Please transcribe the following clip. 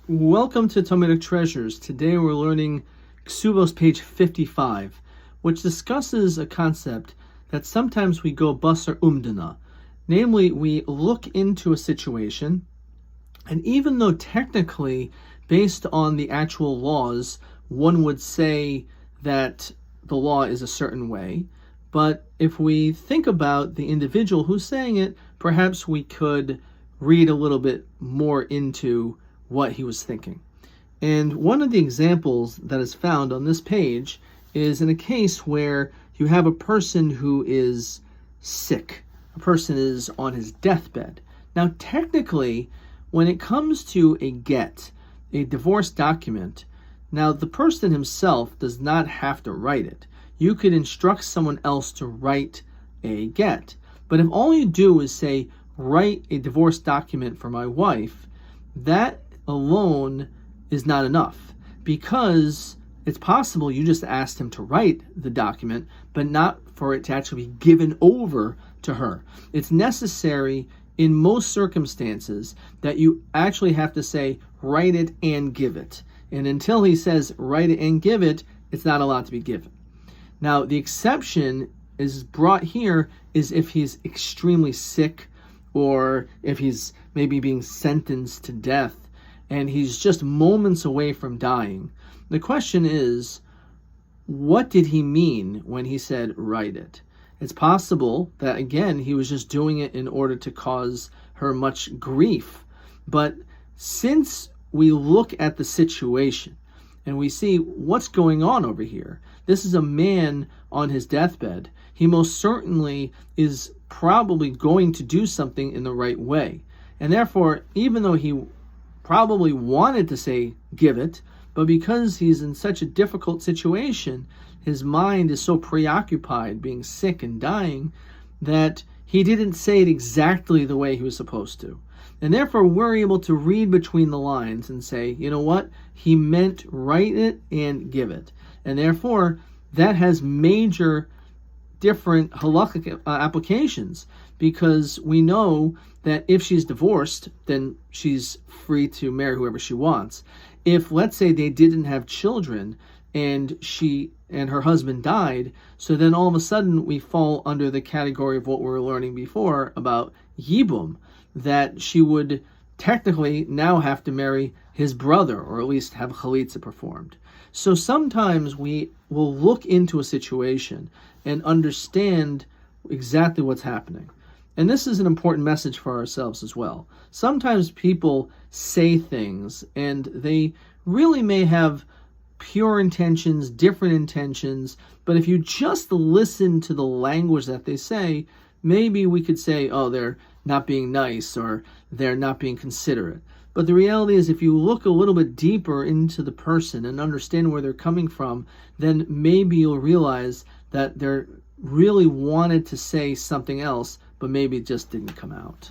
Welcome to Talmudic Treasures. Today we're learning Ketubot page 55, which discusses a concept that sometimes we go basar umdana. Namely, we look into a situation, and even though technically, based on the actual laws, one would say that the law is a certain way, but if we think about the individual who's saying it, perhaps we could read a little bit more into what he was thinking. And one of the examples that is found on this page is in a case where you have a person who is sick. A person is on his deathbed. Now, technically, when it comes to a get, a divorce document, now the person himself does not have to write it. You could instruct someone else to write a get. But if all you do is say, write a divorce document for my wife, that alone is not enough, because it's possible you just asked him to write the document, but not for it to actually be given over to her. It's necessary in most circumstances that you actually have to say, write it and give it. And until he says, write it and give it, it's not allowed to be given. Now, the exception is brought here is if he's extremely sick, or if he's maybe being sentenced to death, and he's just moments away from dying. The question is, what did he mean when he said, write it? It's possible that, again, he was just doing it in order to cause her much grief. But since we look at the situation and we see what's going on over here, this is a man on his deathbed. He most certainly is probably going to do something in the right way. And therefore, even though he probably wanted to say give it, but because he's in such a difficult situation, his mind is so preoccupied being sick and dying that he didn't say it exactly the way he was supposed to. And therefore we're able to read between the lines and say, you know what, he meant write it and give it. And therefore that has major different halakhic applications, because we know that if she's divorced, then she's free to marry whoever she wants. If, let's say, they didn't have children and she and her husband died, so then all of a sudden we fall under the category of what we were learning before about yibum, that she would technically now have to marry his brother, or at least have chalitza performed. So sometimes we will look into a situation and understand exactly what's happening. And this is an important message for ourselves as well. Sometimes people say things and they really may have pure intentions, different intentions, but if you just listen to the language that they say, maybe we could say, oh, they're not being nice, or they're not being considerate. But the reality is, if you look a little bit deeper into the person and understand where they're coming from, then maybe you'll realize that they're really wanted to say something else, but maybe it just didn't come out.